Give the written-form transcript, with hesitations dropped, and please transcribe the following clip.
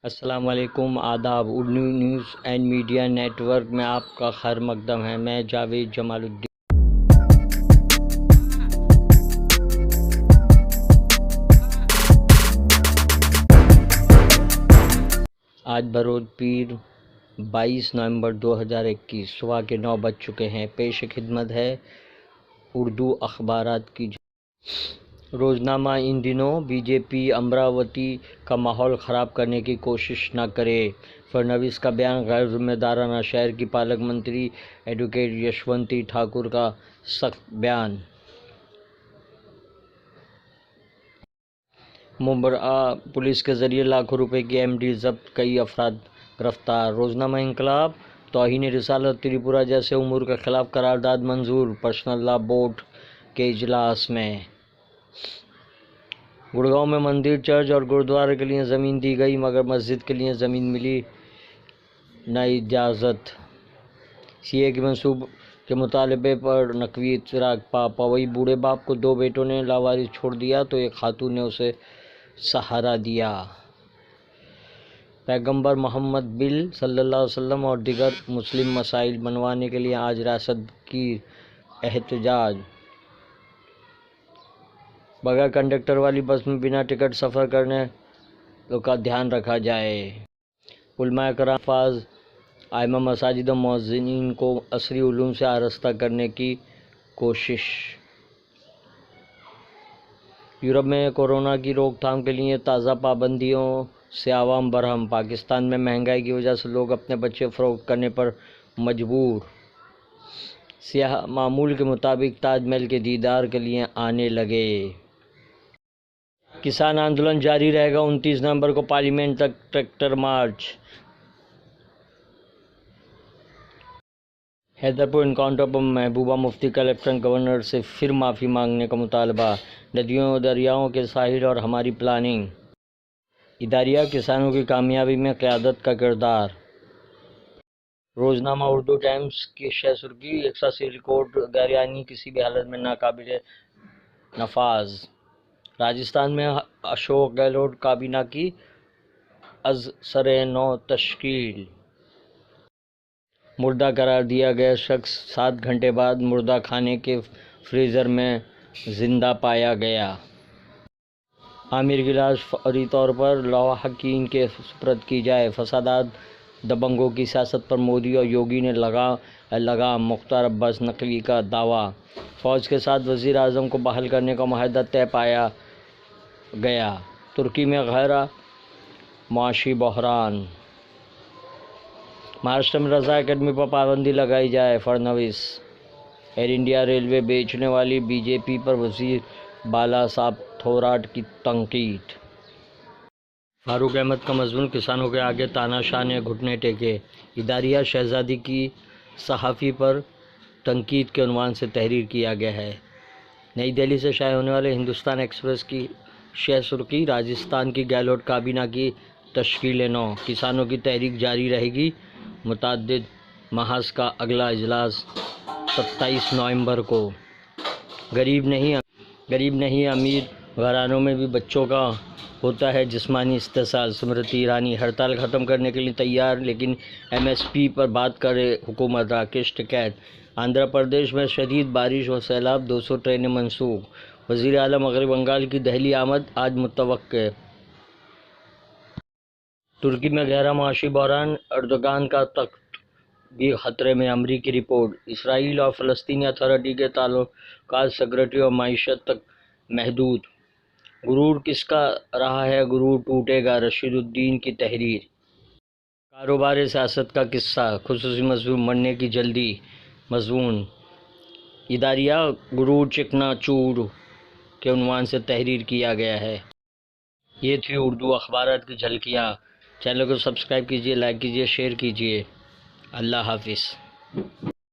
السلام علیکم، آداب۔ Urdu news and media network میں آپ کا خیر مقدم ہے۔ میں جاوید جمال الدین۔ آج بروز پیر 22 نومبر 2021 صبح کے 9 بج چکے ہیں۔ پیش خدمت ہے اردو اخبارات کی روزنامہ۔ ان دنوں بی جے پی امراوتی کا ماحول خراب کرنے کی کوشش نہ کرے، فڑنویس کا بیان غیر ذمہ دارانہ۔ شہر کی پالک منتری ایڈوکیٹ یشونتی ٹھاکر کا سخت بیان۔ ممبرا پولیس کے ذریعے لاکھوں روپے کی ایم ڈی ضبط، کئی افراد گرفتار۔ روزنامہ انقلاب۔ توہین رسالت تریپورہ جیسے امور کے خلاف قرارداد منظور، پرسنل لا بورڈ کے اجلاس میں۔ گڑگاؤں میں مندر، چرچ اور گرودوارے کے لیے زمین دی گئی، مگر مسجد کے لیے زمین ملی نہ اجازت۔ سی اے کے منصوبے کے مطالبے پر نقوی چراغ پوئی۔ بوڑھے باپ کو 2 بیٹوں نے لاوارث چھوڑ دیا تو ایک خاتون نے اسے سہارا دیا۔ پیغمبر محمد بل صلی اللہ علیہ وسلم اور دیگر مسلم مسائل منوانے کے لیے آج ریاست کی احتجاج۔ بغیر کنڈکٹر والی بس میں بنا ٹکٹ سفر کرنے کا دھیان رکھا جائے۔ علماء کرام، حفاظ، ائمہ مساجد و مؤذنین کو عصری علوم سے آراستہ کرنے کی کوشش۔ یورپ میں کورونا کی روک تھام کے لیے تازہ پابندیوں سے عوام برہم۔ پاکستان میں مہنگائی کی وجہ سے لوگ اپنے بچے فروخت کرنے پر مجبور۔ سیاح معمول کے مطابق تاج محل کے دیدار کے لیے آنے لگے۔ کسان آندولن جاری رہے گا۔ 29 نومبر کو پارلیمنٹ تک ٹریکٹر مارچ۔ حیدرپور انکاؤنٹر پر محبوبہ مفتی کا لیفٹنٹ گورنر سے پھر معافی مانگنے کا مطالبہ۔ ندیوں و دریاؤں کے ساحل اور ہماری پلاننگ۔ اداریہ، کسانوں کی کامیابی میں قیادت کا کردار۔ روزنامہ اردو ٹائمز کی شہ سرخی، 180 ریکارڈ گاریانی کسی بھی حالت میں ناقابل نفاذ۔ راجستھان میں اشوک گہلوٹ کابینہ کی از سر نو تشکیل۔ مردہ قرار دیا گیا شخص 7 گھنٹے بعد مردہ خانے کے فریزر میں زندہ پایا گیا۔ عامر کی لاش فوری طور پر لواحقین کے سپرد کی جائے۔ فسادات، دبنگوں کی سیاست پر مودی اور یوگی نے لگام۔ مختار عباس نقوی کا دعویٰ۔ فوج کے ساتھ وزیر اعظم کو بحال کرنے کا معاہدہ طے پایا گیا۔ ترکی میں غیر معاشی بحران۔ مہاراشٹر میں رضا اکیڈمی پر پابندی لگائی جائے، فڑنویس۔ ایئر انڈیا ریلوے بیچنے والی بی جے پی پر وزیر بالا صاحب تھورات کی تنقید۔ فاروق احمد کا مضمون، کسانوں کے آگے تاناشاہ نے گھٹنے ٹیکے۔ اداریہ، شہزادی کی صحافی پر تنقید کے عنوان سے تحریر کیا گیا ہے۔ نئی دہلی سے شائع ہونے والے ہندوستان ایکسپریس کی شہ سرخی، راجستھان کی گہلوٹ کابینہ کی تشکیل نو۔ کسانوں کی تحریک جاری رہے گی۔ متعدد محاذ کا اگلا اجلاس 27 نومبر کو۔ غریب نہیں امیر گھرانوں میں بھی بچوں کا ہوتا ہے جسمانی استحصال۔ اسمرتی ایرانی ہڑتال ختم کرنے کے لیے تیار، لیکن ایم ایس پی پر بات کرے حکومت۔ راکیش ٹکیت۔ آندھرا پردیش میں شدید بارش و سیلاب، 200 ٹرینیں منسوخ۔ وزیر اعلیٰ مغربی بنگال کی دہلی آمد آج متوقع۔ ترکی میں گہرا معاشی بحران، اردوغان کا تخت بھی خطرے میں۔ امریکی رپورٹ۔ اسرائیل اور فلسطینی اتھارٹی کے تعلقات سیکورٹی اور معیشت تک محدود۔ غرور کس کا رہا ہے، غرور ٹوٹے گا۔ رشید الدین کی تحریر۔ کاروبار سیاست کا قصہ، خصوصی مضمون، مرنے کی جلدی۔ مضمون، اداریہ، غرور چکنا چور کے عنوان سے تحریر کیا گیا ہے۔ یہ تھی اردو اخبارات کی جھلکیاں۔ چینل کو سبسکرائب کیجیے، لائک کیجیے، شیئر کیجیے۔ اللہ حافظ۔